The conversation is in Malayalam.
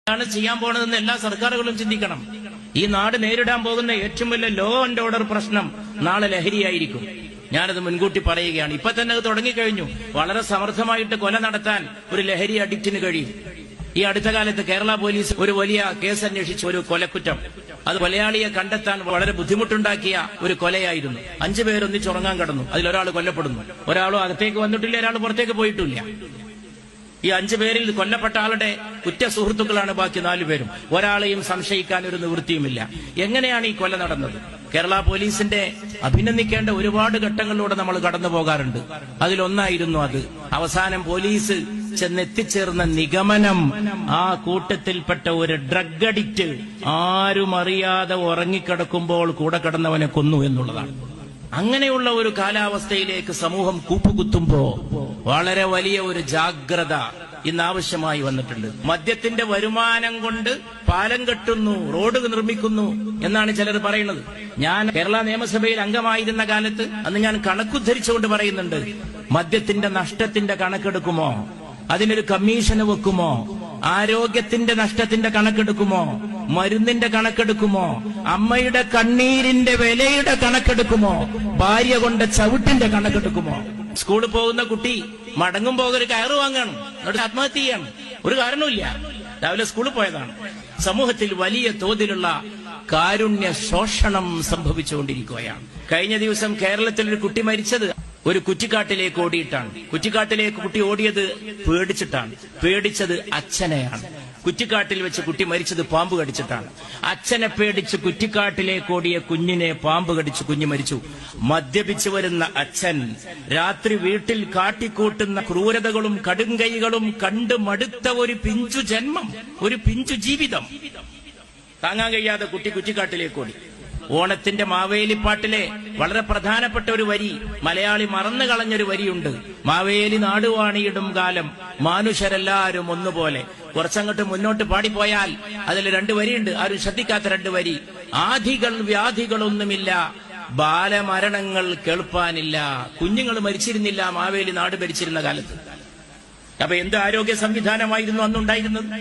ാണ് ചെയ്യാൻ പോണതെന്ന് എല്ലാ സർക്കാരുകളും ചിന്തിക്കണം. ഈ നാട് നേരിടാൻ പോകുന്ന ഏറ്റവും വലിയ ലോ ആൻഡ് ഓർഡർ പ്രശ്നം നാളെ ലഹരിയായിരിക്കും. ഞാനത് മുൻകൂട്ടി പറയുകയാണ്. ഇപ്പൊ തന്നെ അത് തുടങ്ങിക്കഴിഞ്ഞു. വളരെ സമർത്ഥമായിട്ട് കൊല നടത്താൻ ഒരു ലഹരി അഡിക്റ്റിന് കഴിയും. ഈ അടുത്ത കാലത്ത് കേരള പോലീസ് ഒരു വലിയ കേസ് അന്വേഷിച്ചു, ഒരു കൊലക്കുറ്റം. അത് കൊലയാളിയെ കണ്ടെത്താൻ വളരെ ബുദ്ധിമുട്ടുണ്ടാക്കിയ ഒരു കൊലയായിരുന്നു. 5 പേർ ഒന്നിച്ചുറങ്ങാൻ കിടന്നു. അതിലൊരാൾ കൊല്ലപ്പെടുന്നു. ഒരാളും അകത്തേക്ക് വന്നിട്ടില്ല, ഒരാൾ പുറത്തേക്ക് പോയിട്ടില്ല. ഈ 5 പേരിൽ കൊല്ലപ്പെട്ട ആളുടെ ഉറ്റ സുഹൃത്തുക്കളാണ് ബാക്കി 4 പേരും. ഒരാളെയും സംശയിക്കാൻ ഒരു നിവൃത്തിയുമില്ല. എങ്ങനെയാണ് ഈ കൊല നടന്നത്? കേരള പോലീസിന്റെ അഭിനന്ദിക്കേണ്ട ഒരുപാട് ഘട്ടങ്ങളിലൂടെ നമ്മൾ കടന്നു പോകാറുണ്ട്. അതിലൊന്നായിരുന്നു അത്. അവസാനം പോലീസ് ചെന്നെത്തിച്ചേർന്ന നിഗമനം, ആ കൂട്ടത്തിൽപ്പെട്ട ഒരു ഡ്രഗ് അഡിക്റ്റ് ആരും അറിയാതെ ഉറങ്ങിക്കിടക്കുമ്പോൾ കൂടെ കിടന്നവനെ കൊന്നു എന്നുള്ളതാണ്. അങ്ങനെയുള്ള ഒരു കാലാവസ്ഥയിലേക്ക് സമൂഹം കൂപ്പുകുത്തുമ്പോ വളരെ വലിയ ഒരു ജാഗ്രത ഇന്ന് ആവശ്യമായി വന്നിട്ടുണ്ട്. മദ്യത്തിന്റെ വരുമാനം കൊണ്ട് പാലം കെട്ടുന്നു, റോഡ് നിർമ്മിക്കുന്നു എന്നാണ് ചിലർ പറയുന്നത്. ഞാൻ കേരള നിയമസഭയിൽ അംഗമായിരുന്ന കാലത്ത് അന്ന് ഞാൻ കണക്കുദ്ധരിച്ചുകൊണ്ട് പറയുന്നുണ്ട്, മദ്യത്തിന്റെ നഷ്ടത്തിന്റെ കണക്കെടുക്കുമോ? അതിനൊരു കമ്മീഷന് വെക്കുമോ? ആരോഗ്യത്തിന്റെ നഷ്ടത്തിന്റെ കണക്കെടുക്കുമോ? മരുന്നിന്റെ കണക്കെടുക്കുമോ? അമ്മയുടെ കണ്ണീരിന്റെ വിലയുടെ കണക്കെടുക്കുമോ? ഭാര്യ കൊണ്ട് ചവിട്ടിന്റെ കണക്കെടുക്കുമോ? സ്കൂളിൽ പോകുന്ന കുട്ടി മടങ്ങുമ്പോ ഒരു കയറ് വാങ്ങണം, എന്നിട്ട് ആത്മഹത്യ ചെയ്യണം. ഒരു കാരണമില്ല, രാവിലെ സ്കൂളിൽ പോയതാണ്. സമൂഹത്തിൽ വലിയ തോതിലുള്ള കാരുണ്യ ശോഷണം സംഭവിച്ചുകൊണ്ടിരിക്കുകയാണ്. കഴിഞ്ഞ ദിവസം കേരളത്തിൽ ഒരു കുട്ടി മരിച്ചത് ഒരു കുറ്റിക്കാട്ടിലേക്ക് ഓടിയിട്ടാണ്. കുറ്റിക്കാട്ടിലേക്ക് കുട്ടി ഓടിയത് പേടിച്ചിട്ടാണ്. പേടിച്ചത് അച്ഛനെയാണ്. കുറ്റിക്കാട്ടിൽ വെച്ച് കുട്ടി മരിച്ചത് പാമ്പ് കടിച്ചിട്ടാണ്. അച്ഛനെ പേടിച്ച് കുറ്റിക്കാട്ടിലേക്ക് ഓടിയ കുഞ്ഞിനെ പാമ്പ് കടിച്ച് കുഞ്ഞ് മരിച്ചു. മദ്യപിച്ചു വരുന്ന അച്ഛൻ രാത്രി വീട്ടിൽ കാട്ടിക്കൂട്ടുന്ന ക്രൂരതകളും കടുംകൈകളും കണ്ട് മടുത്ത ഒരു പിഞ്ചു ജന്മം, ഒരു പിഞ്ചു ജീവിതം താങ്ങാൻ കഴിയാതെ കുട്ടി കുറ്റിക്കാട്ടിലേക്ക് ഓടി. ഓണത്തിന്റെ മാവേലിപ്പാട്ടിലെ വളരെ പ്രധാനപ്പെട്ട ഒരു വരി മലയാളി മറന്നു കളഞ്ഞൊരു വരിയുണ്ട്. മാവേലി നാടുവാണിയിടും കാലം മാനുഷരെല്ലാരും ഒന്നുപോലെ. കുറച്ചങ്ങോട്ട് മുന്നോട്ട് പാടിപ്പോയാൽ അതിൽ 2 വരിയുണ്ട്, ആരും ശ്രദ്ധിക്കാത്ത 2 വരി. ആധികൾ വ്യാധികളൊന്നുമില്ല, ബാലമരണങ്ങൾ കേൾപ്പാനില്ല. കുഞ്ഞുങ്ങൾ മരിച്ചിരുന്നില്ല മാവേലി നാട് ഭരിച്ചിരുന്ന കാലത്ത്. അപ്പൊ എന്ത് ആരോഗ്യ സംവിധാനമായിരുന്നു അന്നുണ്ടായിരുന്നത്?